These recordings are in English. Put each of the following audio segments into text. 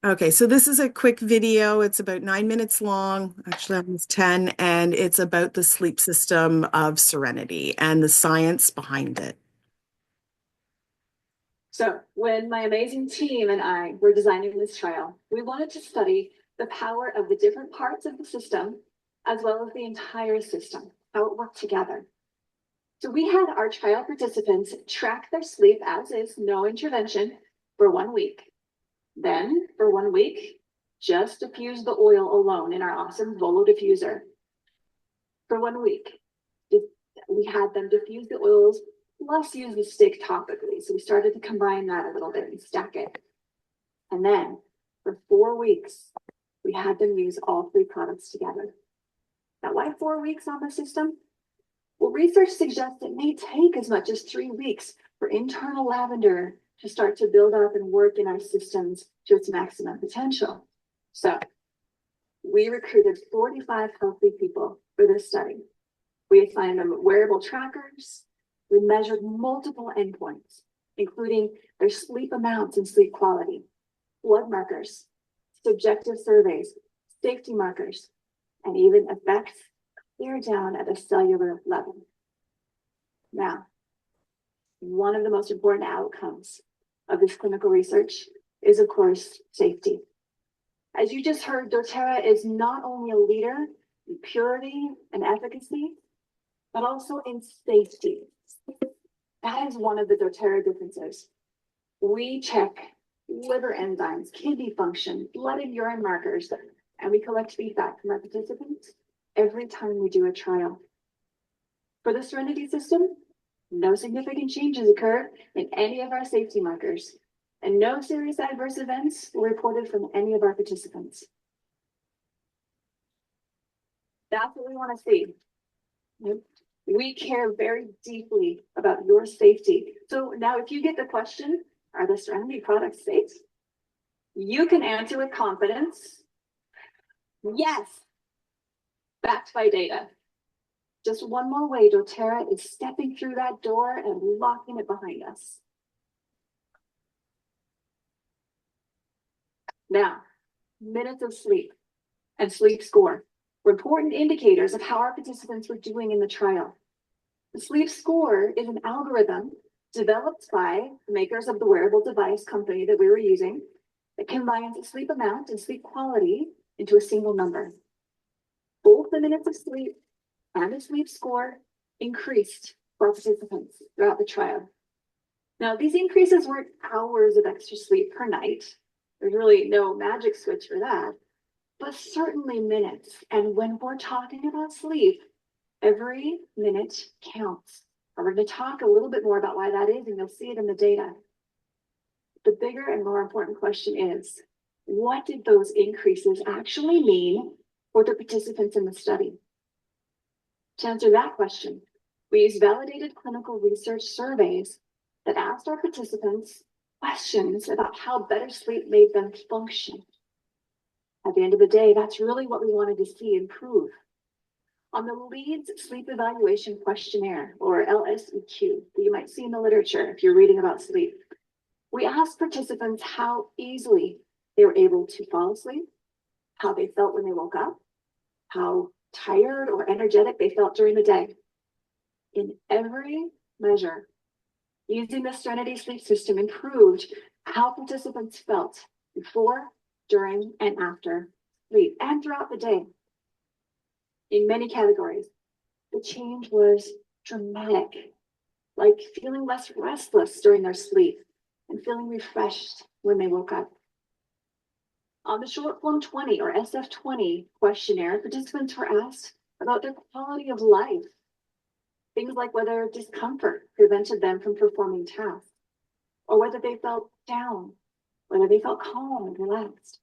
Okay, so this is a quick video. It's about 9 minutes long, actually almost 10, and it's about the sleep system of Serenity and the science behind it. So, when my amazing team and I were designing this trial, we wanted to study the power of the different parts of the system, as well as the entire system, how it worked together. So, we had our trial participants track their sleep as is, no intervention, for 1 week. Then, for 1 week, just diffuse the oil alone in our awesome Volo diffuser. For 1 week, we had them diffuse the oils plus use the stick topically. So we started to combine that a little bit and stack it. And then for 4 weeks, we had them use all three products together. Now, why 4 weeks on the system? Well, research suggests it may take as much as 3 weeks for internal lavender to start to build up and work in our systems to its maximum potential. So we recruited 45 healthy people for this study. We assigned them wearable trackers. We measured multiple endpoints, including their sleep amounts and sleep quality, blood markers, subjective surveys, safety markers, and even effects clear down at a cellular level. Now, one of the most important outcomes of this clinical research is, of course, safety. As you just heard, doTERRA is not only a leader in purity and efficacy, but also in safety. That is one of the doTERRA differences. We check liver enzymes, kidney function, blood and urine markers, and we collect feedback from our participants every time we do a trial. For the Serenity system, no significant changes occurred in any of our safety markers, and no serious adverse events were reported from any of our participants. That's what we want to see. We care very deeply about your safety. So now if you get the question, are the Serenity products safe? You can answer with confidence, yes, backed by data. Just one more way doTERRA is stepping through that door and locking it behind us. Now, minutes of sleep and sleep score were important indicators of how our participants were doing in the trial. The sleep score is an algorithm developed by the makers of the wearable device company that we were using that combines the sleep amount and sleep quality into a single number. Both the minutes of sleep and the sleep score increased for participants throughout the trial. Now, these increases weren't hours of extra sleep per night. There's really no magic switch for that, but certainly minutes. And when we're talking about sleep, every minute counts. And we're going to talk a little bit more about why that is, and you'll see it in the data. The bigger and more important question is, what did those increases actually mean for the participants in the study? To answer that question, we used validated clinical research surveys that asked our participants questions about how better sleep made them function. At the end of the day, that's really what we wanted to see improve. On the LEADS Sleep Evaluation Questionnaire, or LSEQ, that you might see in the literature if you're reading about sleep, we asked participants how easily they were able to fall asleep, how they felt when they woke up, how tired or energetic they felt during the day. In every measure, using the Serenity Sleep System improved how participants felt before, during, and after sleep, and throughout the day. In many categories, the change was dramatic, like feeling less restless during their sleep and feeling refreshed when they woke up. On the short form 20 or SF20 questionnaire, participants were asked about their quality of life. Things like whether discomfort prevented them from performing tasks, or whether they felt down, whether they felt calm and relaxed.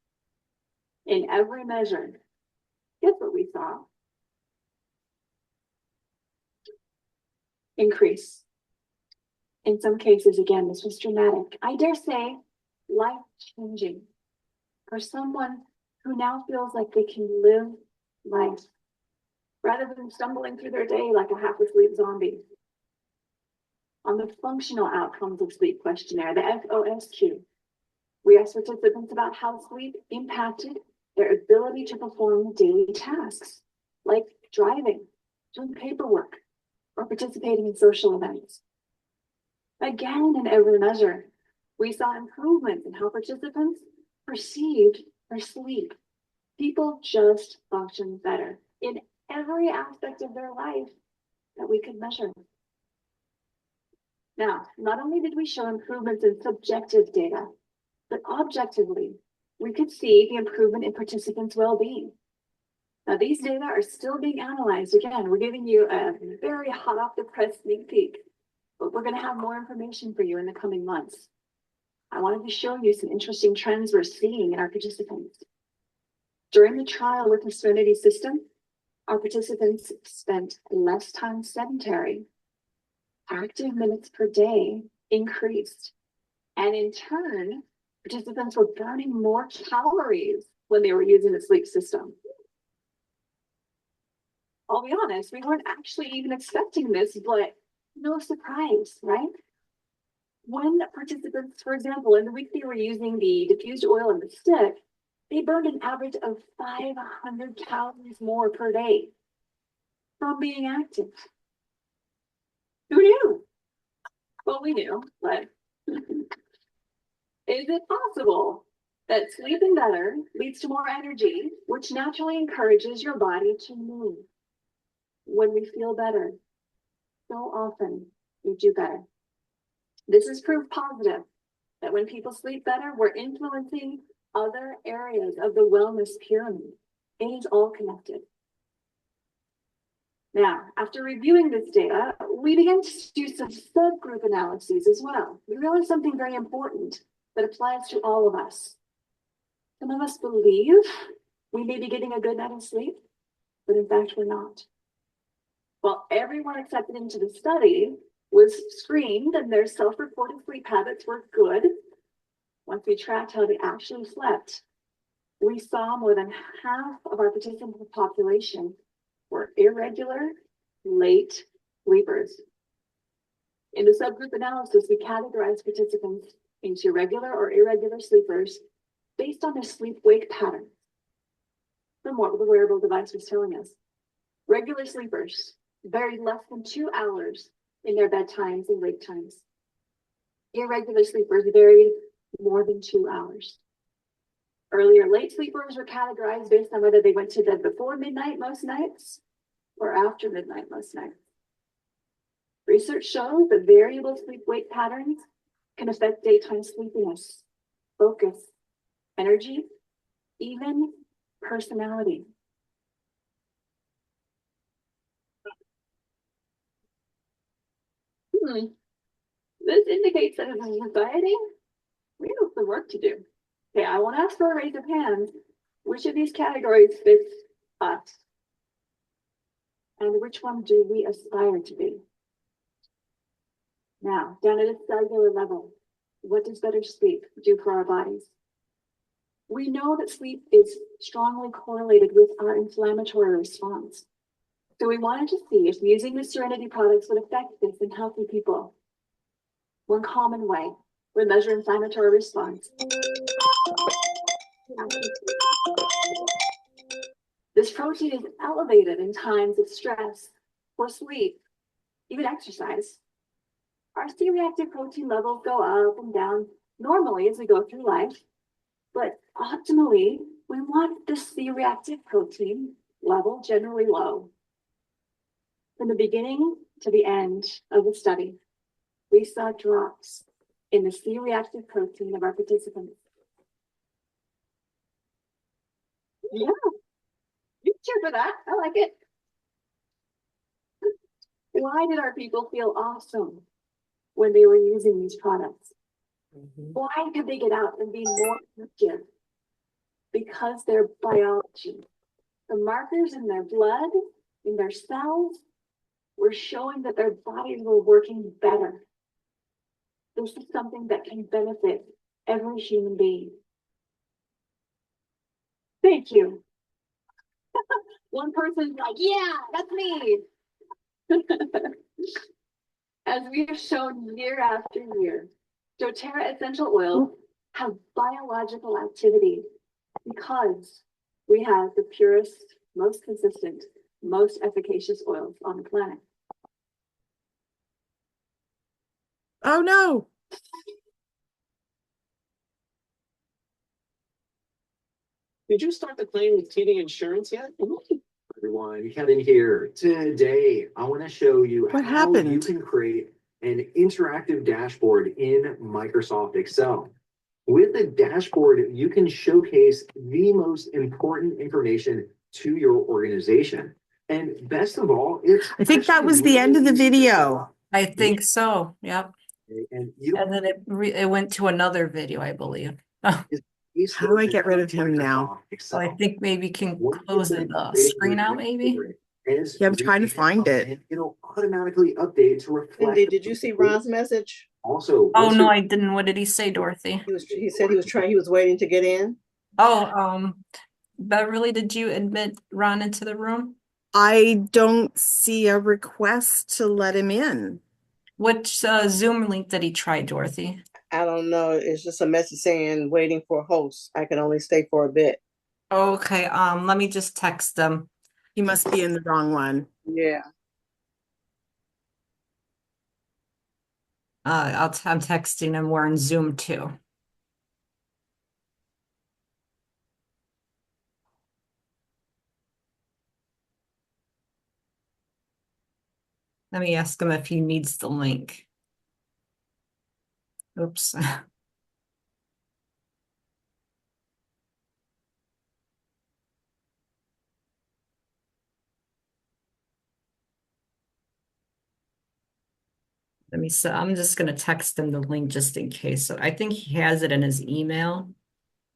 In every measure, guess what we saw? Increase. In some cases, again, this was dramatic. I dare say, life-changing for someone who now feels like they can live life rather than stumbling through their day like a half-asleep zombie. On the functional outcomes of sleep questionnaire, the FOSQ, We asked participants about how sleep impacted their ability to perform daily tasks, like driving, doing paperwork, or participating in social events. Again, in every measure, we saw improvements in how participants perceived their sleep. People just functioned better in every aspect of their life that we could measure. Now, not only did we show improvements in subjective data, but objectively, we could see the improvement in participants' well-being. Now, these data are still being analyzed. Again, we're giving you a very hot off the press sneak peek, but we're going to have more information for you in the coming months. I wanted to show you some interesting trends we're seeing in our participants. During the trial with the Serenity system, our participants spent less time sedentary. Active minutes per day increased. And in turn, participants were burning more calories when they were using the sleep system. I'll be honest, we weren't actually even expecting this, but no surprise, right? When participants, for example, in the week they were using the diffused oil and the stick, they burned an average of 500 calories more per day from being active. Who knew? Well, we knew, but is it possible that sleeping better leads to more energy, which naturally encourages your body to move? When we feel better, so often we do better. This is proof positive that when people sleep better, we're influencing other areas of the wellness pyramid. It is all connected. Now, after reviewing this data, we began to do some subgroup analyses as well. We realized something very important that applies to all of us. Some of us believe we may be getting a good night of sleep, but in fact, we're not. Well, everyone accepted into the study was screened and their self-reported sleep habits were good. Once we tracked how they actually slept, we saw more than half of our participant population were irregular, late sleepers. In the subgroup analysis, we categorized participants into regular or irregular sleepers based on their sleep-wake pattern, from what the wearable device was telling us. Regular sleepers varied less than 2 hours in their bedtimes and wake times. Irregular sleepers varied more than 2 hours. Earlier late sleepers were categorized based on whether they went to bed before midnight most nights or after midnight most nights. Research shows that variable sleep-wake patterns can affect daytime sleepiness, focus, energy, even personality. This indicates that as a society, we have some work to do. Okay, I want to ask for a raise of hands. Which of these categories fits us? And which one do we aspire to be? Now, down at a cellular level, what does better sleep do for our bodies? We know that sleep is strongly correlated with our inflammatory response. So we wanted to see if using the Serenity products would affect this in healthy people. One common way we measure inflammatory response. This protein is elevated in times of stress or sleep, even exercise. Our C-reactive protein levels go up and down normally as we go through life, but optimally, we want the C-reactive protein level generally low. From the beginning to the end of the study, we saw drops in the C-reactive protein of our participants. Yeah, you cheer for that. I like it. Why did our people feel awesome when they were using these products? Why could they get out and be more effective? Because their biology, the markers in their blood, in their cells, were showing that their bodies were working better. This is something that can benefit every human being. Thank you. One person's like, yeah, that's me. As we have shown year after year, doTERRA essential oil have biological activity because we have the purest, most consistent, most efficacious oils on the planet. Oh no. Did you start the claim with TD Insurance yet? Everyone, Kevin here. Today, I want to show you What how you happened? can create an interactive dashboard in Microsoft Excel. With the dashboard, you can showcase the most important information to your organization. And best of all, it's I think that actually was the end of really the easy to set I video. up. think so. Yep. And you And then it went to another video, I believe. Oh, is How do I get rid of him now? Microsoft so I Excel. think maybe can Once you close finish the creating screen your out, maybe. dashboard, as Yeah, I'm trying to you find it. in, it'll automatically update to reflect. Cindy, did you see Ron's message? Also, Oh once no, you're I didn't. What did he say, Dorothy? He said he was waiting to get in. Oh, Beverly, did you admit Ron into the room? I don't see a request to let him in. Which Zoom link did he try, Dorothy? I don't know. It's just a message saying waiting for host. I can only stay for a bit. Okay, let me just text them. He must be in the wrong one. Yeah. I'm texting him. We're in Zoom too. Let me ask him if he needs the link. Oops. Let me see. I'm just going to text him the link just in case. So I think he has it in his email,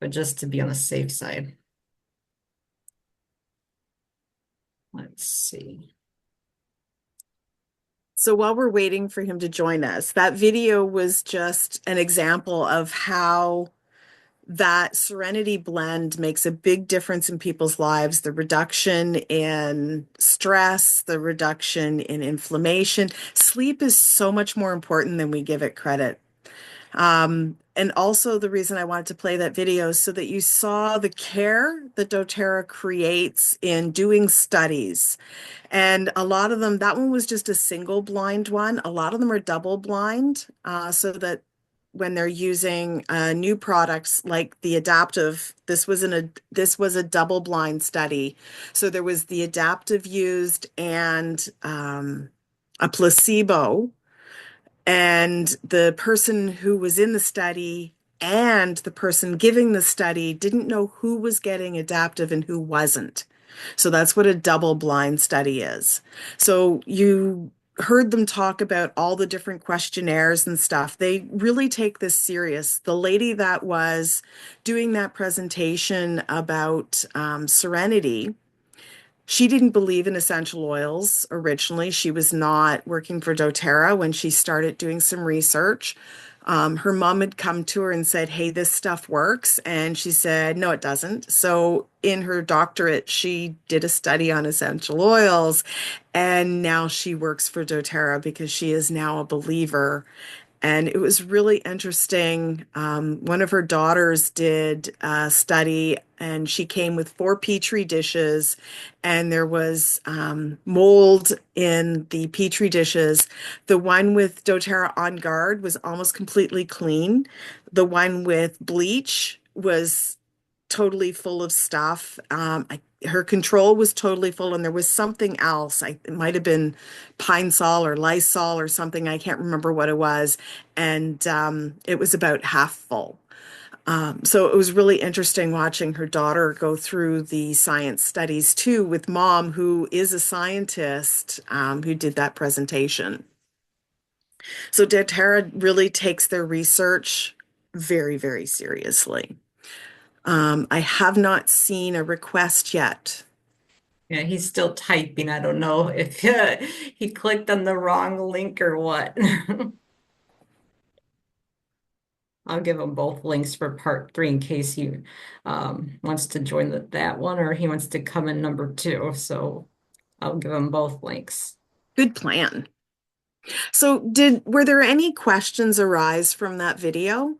but just to be on the safe side. Let's see. So while we're waiting for him to join us, that video was just an example of how that Serenity blend makes a big difference in people's lives. The reduction in stress, the reduction in inflammation. Sleep is so much more important than we give it credit. And also the reason I wanted to play that video is so that you saw the care that doTERRA creates in doing studies. And a lot of them, that one was just a single blind one. A lot of them are double blind, so that when they're using new products like the adaptive, this was a double blind study. So there was the adaptive used and a placebo, and the person who was in the study and the person giving the study didn't know who was getting adaptive and who wasn't. So that's what a double blind study is. So you heard them talk about all the different questionnaires and stuff. They really take this serious. The lady that was doing that presentation about Serenity, she didn't believe in essential oils originally. She was not working for doTERRA when she started doing some research. Her mom had come to her and said, "Hey, this stuff works." And she said, "No, it doesn't." So in her doctorate, she did a study on essential oils. And now she works for doTERRA because she is now a believer. And it was really interesting. One of her daughters did a study, and she came with 4 petri dishes, and there was mold in the petri dishes. The one with doTERRA On Guard was almost completely clean. The one with bleach was totally full of stuff. Her control was totally full, and there was something else. It might have been Pine Sol or Lysol or something. I can't remember what it was. And it was about half full. So it was really interesting watching her daughter go through the science studies too, with mom, who is a scientist, who did that presentation. So doTERRA really takes their research very, very seriously. I have not seen a request yet. Yeah, he's still typing. I don't know if he clicked on the wrong link or what. I'll give him both links for part 3 in case he wants to join that one or he wants to come in number 2. So I'll give him both links. Good plan. So were there any questions arise from that video?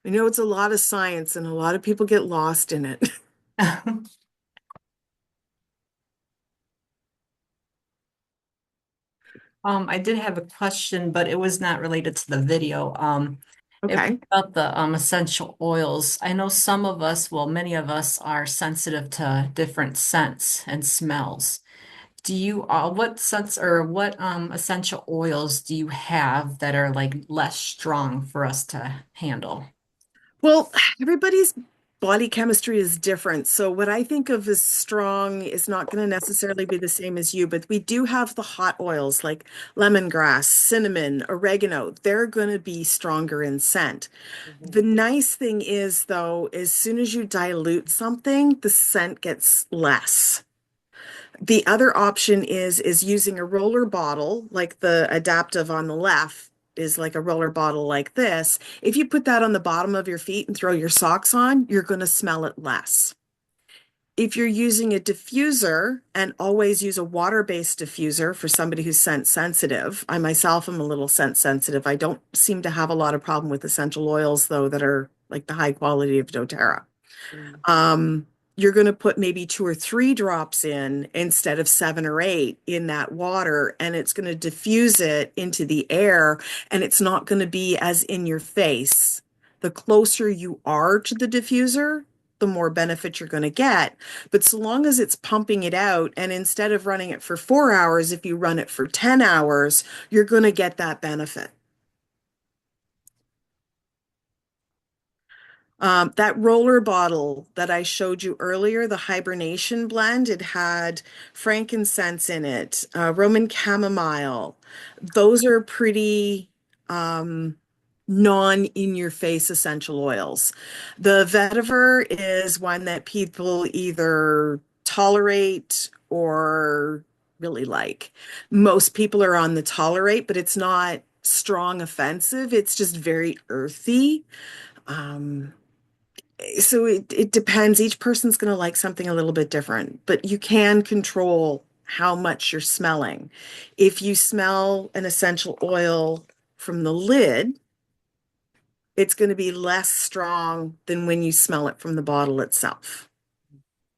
I know it's a lot of science and a lot of people get lost in it. I did have a question, but it was not related to the video. It was Okay. about the essential oils. I know some of us, well, many of us are sensitive to different scents and smells. Do you, what scents or what essential oils do you have that are like less strong for us to handle? Well, everybody's body chemistry is different. So what I think of as strong is not going to necessarily be the same as you, but we do have the hot oils like lemongrass, cinnamon, oregano. They're going to be stronger in scent. The nice thing is, though, as soon as you dilute something, the scent gets less. The other option is using a roller bottle, like the adaptive on the left is like a roller bottle like this. If you put that on the bottom of your feet and throw your socks on, you're going to smell it less. If you're using a diffuser, and always use a water-based diffuser for somebody who's scent sensitive. I myself am a little scent sensitive. I don't seem to have a lot of problem with essential oils though that are like the high quality of doTERRA. Um, you're going to put maybe 2 or 3 drops in instead of 7 or 8 in that water, and it's going to diffuse it into the air, and it's not going to be as in your face. The closer you are to the diffuser, the more benefit you're going to get. But so long as it's pumping it out, and instead of running it for 4 hours, if you run it for 10 hours, you're going to get that benefit. That roller bottle that I showed you earlier, the hibernation blend, it had frankincense in it, Roman chamomile. Those are pretty non-in-your-face essential oils. The vetiver is one that people either tolerate or really like. Most people are on the tolerate, but it's not strong offensive. It's just very earthy. Um, so it depends. Each person's going to like something a little bit different, but you can control how much you're smelling. If you smell an essential oil from the lid, it's going to be less strong than when you smell it from the bottle itself.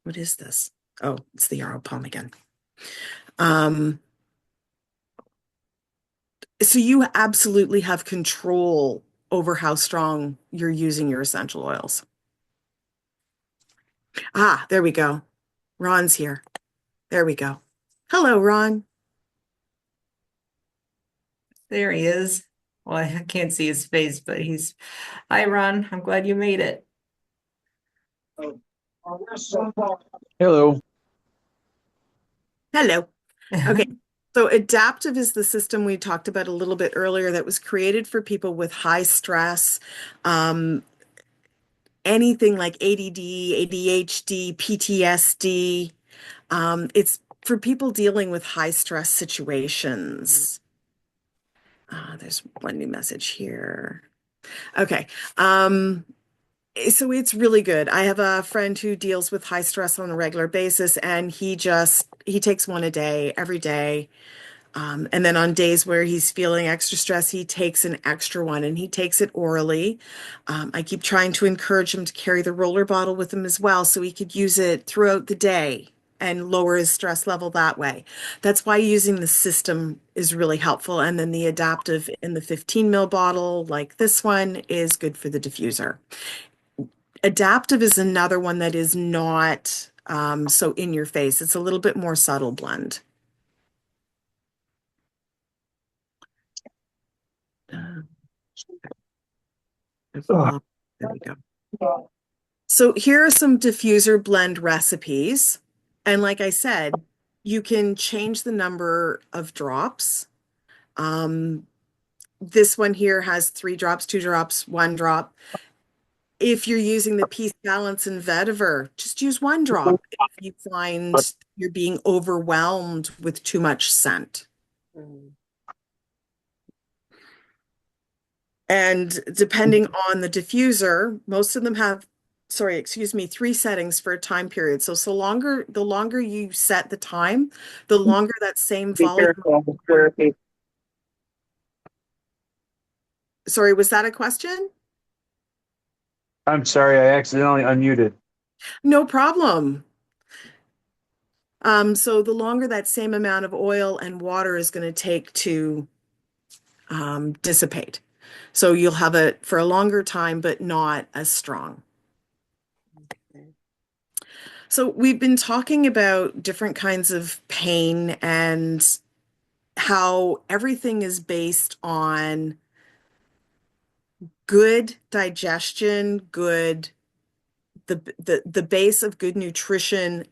What is this? Oh, it's the Yarrow Pom again. So you absolutely have control over how strong you're using your essential oils. Ah, there we go. Ron's here. There we go. Hello, Ron. There he is. Well, I can't see his face, but hi, Ron. I'm glad you made it. Hello. Hello. Okay. So adaptive is the system we talked about a little bit earlier that was created for people with high stress, um, anything like ADD, ADHD, PTSD. It's for people dealing with high stress situations. There's one new message here. Okay. So it's really good. I have a friend who deals with high stress on a regular basis, and he takes one a day, every day. And then on days where he's feeling extra stress, he takes an extra one and he takes it orally. I keep trying to encourage him to carry the roller bottle with him as well so he could use it throughout the day and lower his stress level that way. That's why using the system is really helpful. And then the adaptive in the 15 ml bottle, like this one, is good for the diffuser. Adaptive is another one that is not so in your face. It's a little bit more subtle blend. There we go. So here are some diffuser blend recipes. And like I said, you can change the number of drops. This one here has 3 drops, 2 drops, 1 drop. If you're using the Peace Balance and Vetiver, just use 1 drop if you find you're being overwhelmed with too much scent. And depending on the diffuser, most of them have, sorry, excuse me, 3 settings for a time period. So the longer you set the time, the longer that same Be volume. careful. Sorry, was that a question? I'm sorry, I accidentally unmuted. No problem. So the longer that same amount of oil and water is going to take to dissipate. So you'll have it for a longer time, but not as strong. So we've been talking about different kinds of pain and how everything is based on good digestion, good the base of good nutrition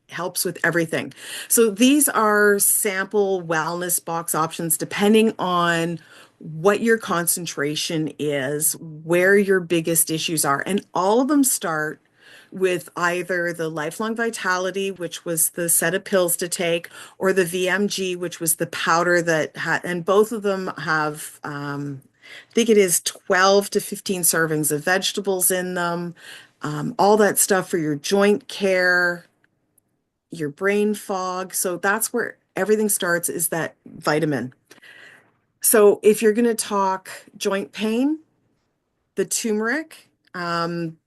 helps with everything. So these are sample wellness box options depending on what your concentration is, where your biggest issues are, and all of them start with either the lifelong vitality, which was the set of pills to take, or the VMG, which was the powder that had, and both of them have I think it is 12 to 15 servings of vegetables in them, all that stuff for your joint care, your brain fog. So that's where everything starts, is that vitamin. So if you're going to talk joint pain, the turmeric,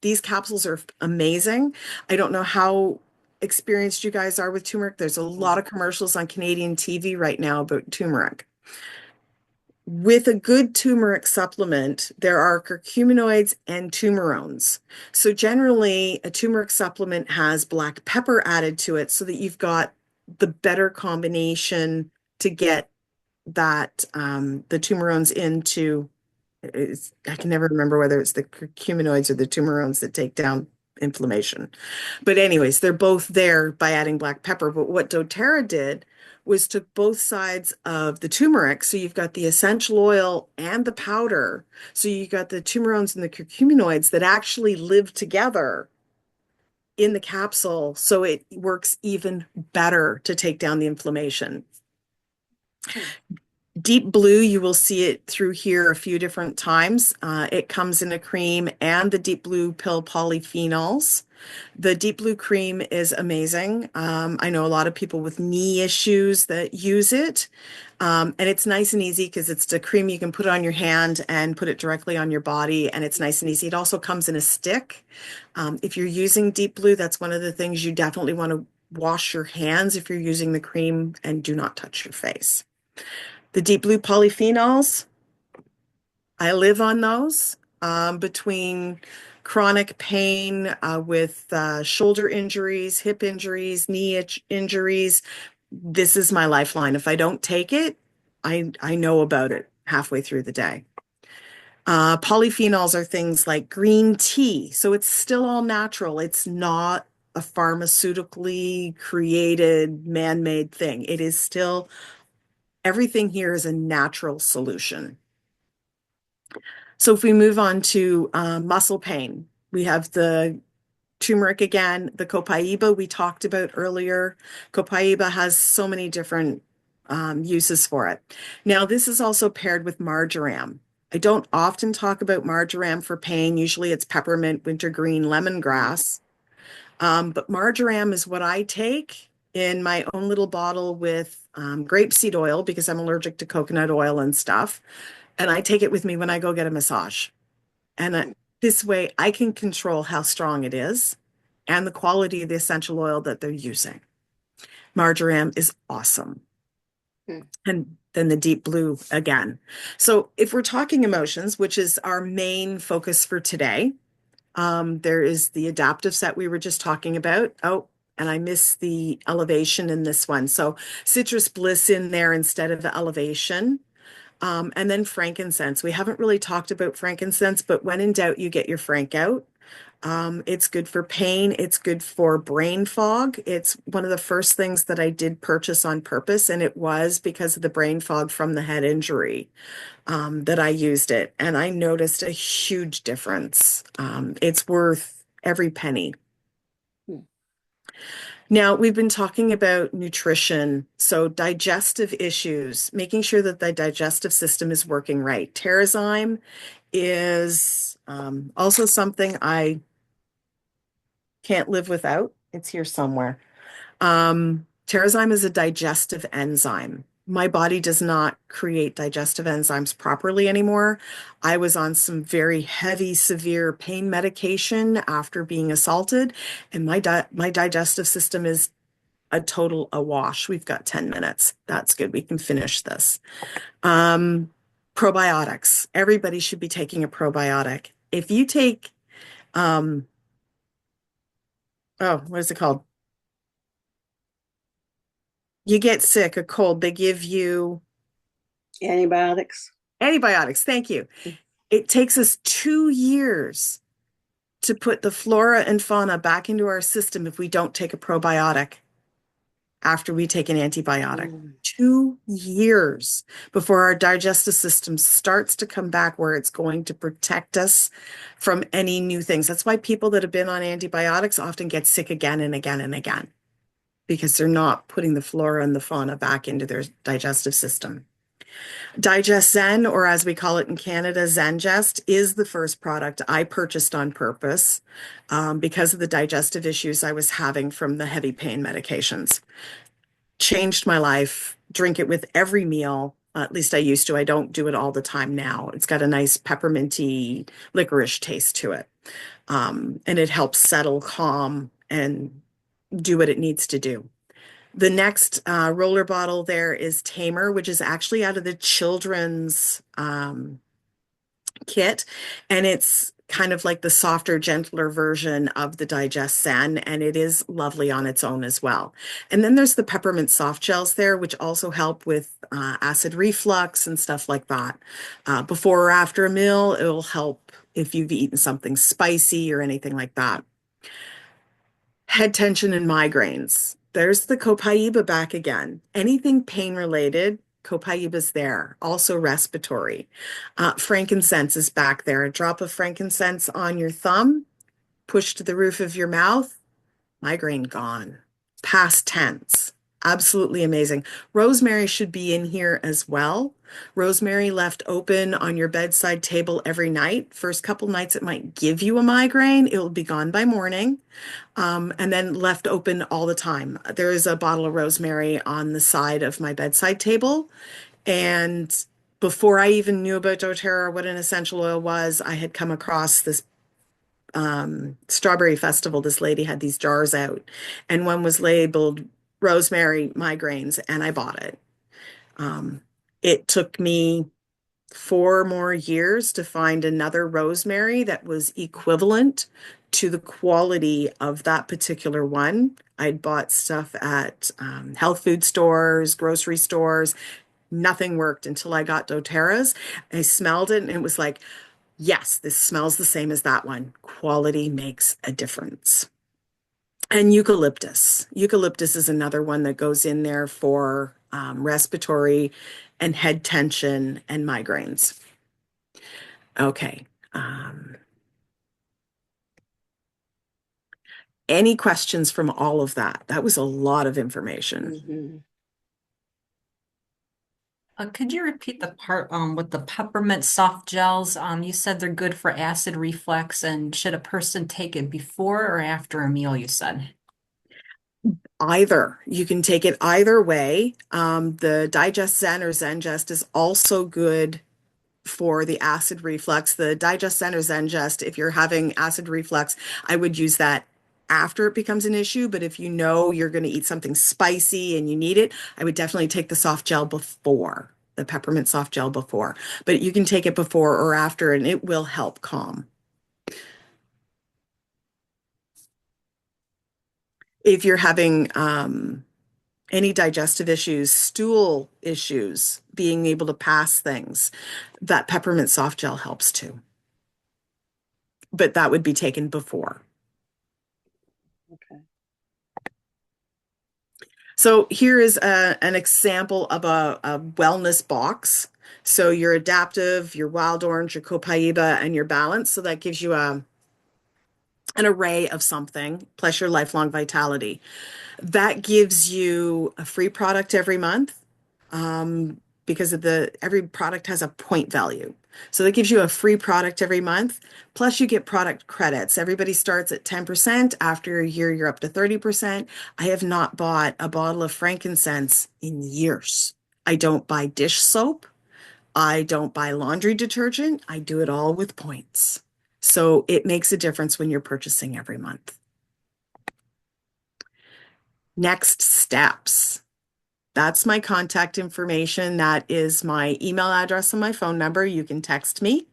these capsules are amazing. I don't know how experienced you guys are with turmeric. There's a lot of commercials on Canadian TV right now about turmeric. With a good turmeric supplement, there are curcuminoids and turmerones. So generally, a turmeric supplement has black pepper added to it so that you've got the better combination to get that the turmerones into. I can never remember whether it's the curcuminoids or the turmerones that take down inflammation. But anyways, they're both there by adding black pepper. But what doTERRA did was took both sides of the turmeric. So you've got the essential oil and the powder. So you got the turmerones and the curcuminoids that actually live together in the capsule. So it works even better to take down the inflammation. Deep Blue, you will see it through here a few different times. It comes in a cream and the Deep Blue pill polyphenols. The Deep Blue cream is amazing. I know a lot of people with knee issues that use it. And it's nice and easy because it's the cream you can put on your hand and put it directly on your body, and it's nice and easy. It also comes in a stick. If you're using Deep Blue, that's one of the things you definitely want to wash your hands if you're using the cream, and do not touch your face. The Deep Blue polyphenols, I live on those between chronic pain with shoulder injuries, hip injuries, knee injuries. This is my lifeline. If I don't take it, I know about it halfway through the day. Polyphenols are things like green tea. So it's still all natural. It's not a pharmaceutically created, man-made thing. It is still, everything here is a natural solution. So if we move on to muscle pain, we have the turmeric again, the copaiba we talked about earlier. Copaiba has so many different uses for it. Now, this is also paired with marjoram. I don't often talk about marjoram for pain. Usually it's peppermint, wintergreen, lemongrass. But marjoram is what I take in my own little bottle with grapeseed oil because I'm allergic to coconut oil and stuff. And I take it with me when I go get a massage. And this way I can control how strong it is and the quality of the essential oil that they're using. Marjoram is awesome. And then the Deep Blue again. So if we're talking emotions, which is our main focus for today, there is the adaptive set we were just talking about. Oh, and I missed the elevation in this one. So citrus bliss in there instead of the elevation. And then frankincense. We haven't really talked about frankincense, but when in doubt, you get your frank out. It's good for pain. It's good for brain fog. It's one of the first things that I did purchase on purpose, and it was because of the brain fog from the head injury that I used it. And I noticed a huge difference. It's worth every penny. Now, we've been talking about nutrition, so digestive issues, making sure that the digestive system is working right. Terrazyme is also something I can't live without. It's here somewhere. Terrazyme is a digestive enzyme. my body does not create digestive enzymes properly anymore. I was on some very heavy, severe pain medication after being assaulted, and my digestive system is a total awash. We've got 10 minutes. That's good. We can finish this. Um, Probiotics. Everybody should be taking a probiotic. If you take, um, oh, what is it called? You get sick, a cold, they give you Antibiotics. antibiotics. Thank you. It takes us 2 years to put the flora and fauna back into our system if we don't take a probiotic after we take an antibiotic. 2 years before our digestive system starts to come back where it's going to protect us from any new things. That's why people that have been on antibiotics often get sick again and again and again, because they're not putting the flora and the fauna back into their digestive system. Digest Zen, or as we call it in Canada, Zengest, is the first product I purchased on purpose because of the digestive issues I was having from the heavy pain medications. Changed my life. Drink it with every meal. At least I used to. I don't do it all the time now. It's got a nice pepperminty licorice taste to it. And it helps settle, calm, and do what it needs to do. The next roller bottle there is Tamer, which is actually out of the children's kit. And it's kind of like the softer, gentler version of the Digest Zen, and it is lovely on its own as well. And then there's the peppermint soft gels there, which also help with acid reflux and stuff like that. Before or after a meal, it will help if you've eaten something spicy or anything like that. Head tension and migraines. There's the Copaiba back again. Anything pain related, Copaiba's there. Also respiratory. Frankincense is back there. A drop of frankincense on your thumb, push to the roof of your mouth, migraine gone. Past tense. Absolutely amazing. Rosemary should be in here as well. Rosemary left open on your bedside table every night. First couple nights, it might give you a migraine. It will be gone by morning. And then left open all the time. There is a bottle of rosemary on the side of my bedside table. And before I even knew about doTERRA or what an essential oil was, I had come across this Strawberry Festival. This lady had these jars out, and one was labeled rosemary migraines, and I bought it. It took me 4 more years to find another rosemary that was equivalent to the quality of that particular one. I'd bought stuff at health food stores, grocery stores. Nothing worked until I got doTERRA's. I smelled it and it was like, yes, this smells the same as that one. Quality makes a difference. And eucalyptus. Eucalyptus is another one that goes in there for respiratory and head tension and migraines. Okay. Any questions from all of that? That was a lot of information. Could you repeat the part with the peppermint soft gels? You said they're good for acid reflux, and should a person take it before or after a meal, you said? Either. You can take it either way. The Digest Zen or Zengest is also good for the acid reflux. The Digest Zen or Zengest, if you're having acid reflux, I would use that after it becomes an issue. But if you know you're going to eat something spicy and you need it, I would definitely take the soft gel before, the peppermint soft gel before. But you can take it before or after, and it will help calm. If you're having any digestive issues, stool issues, being able to pass things, that peppermint soft gel helps too. But that would be taken before. Okay. So here is an example of a wellness box. So your adaptive, your wild orange, your Copaiba, and your balance. So that gives you an array of something, plus your lifelong vitality. That gives you a free product every month because of every product has a point value. So that gives you a free product every month. Plus you get product credits. Everybody starts at 10%. After a year, you're up to 30%. I have not bought a bottle of frankincense in years. I don't buy dish soap. I don't buy laundry detergent. I do it all with points. So it makes a difference when you're purchasing every month. Next steps. That's my contact information. That is my email address and my phone number. You can text me.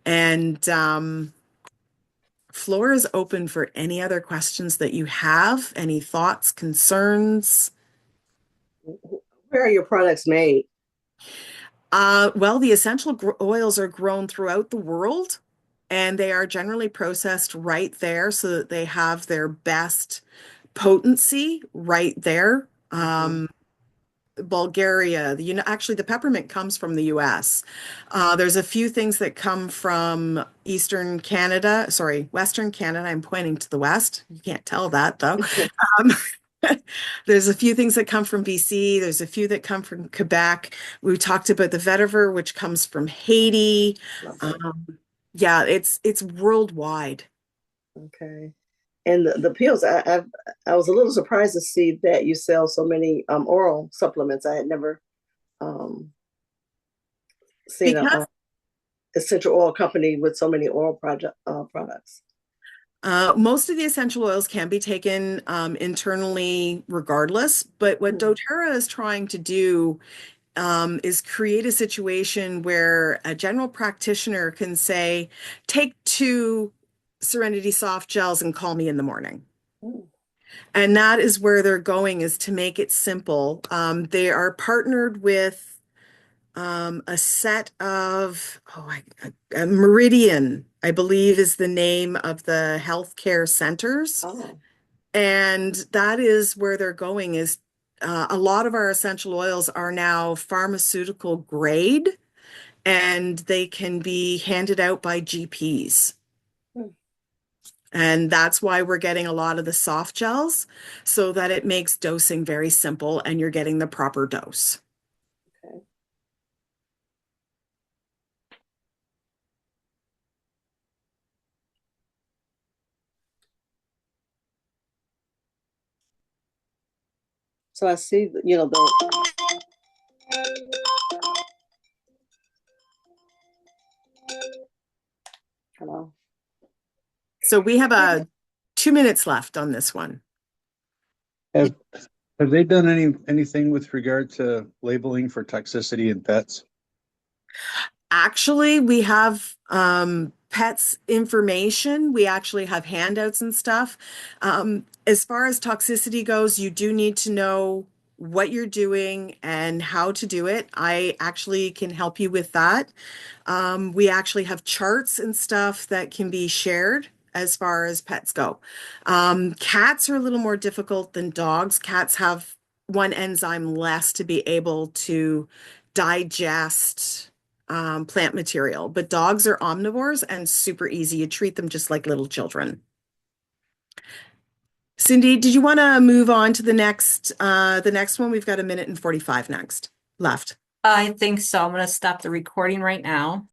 And floor is open for any other questions that you have, any thoughts, concerns. Where are your products made? Well, the essential oils are grown throughout the world, and they are generally processed right there so that they have their best potency right there. Bulgaria, actually, the peppermint comes from the US. There's a few things that come from Eastern Canada, sorry, Western Canada. I'm pointing to the West. You can't tell that though. Um, there's a few things that come from BC. There's a few that come from Quebec. We talked about the vetiver, which comes from Haiti. Lovely. Yeah, it's worldwide. Okay. And the pills, I was a little surprised to see that you sell so many oral supplements. I had never seen Because a essential oil company with so many oral products. most of the essential oils can be taken internally regardless, but what doTERRA is trying to do is create a situation where a general practitioner can say, take 2 Serenity soft gels and call me in the morning. And that is where they're going, is to make it simple. They are partnered with a set of, a Meridian, I believe is the name of the healthcare centers. Oh, And that is where they're going, is a lot of our essential oils are now pharmaceutical grade, and they can be handed out by GPs. And that's why we're getting a lot of the soft gels, so that it makes dosing very simple and you're getting the proper dose. okay. So I see, the hello. So we have 2 minutes left on this one. Have have they done anything with regard to labeling for toxicity in pets? Actually, we have pets information. We actually have handouts and stuff. As far as toxicity goes, you do need to know what you're doing and how to do it. I actually can help you with that. We actually have charts and stuff that can be shared as far as pets go. Cats are a little more difficult than dogs. Cats have one enzyme less to be able to digest plant material, but dogs are omnivores and super easy. You treat them just like little children. Cindy, did you want to move on to the next one? We've got 1 minute and 45 next left. I think so. I'm going to stop the recording right now.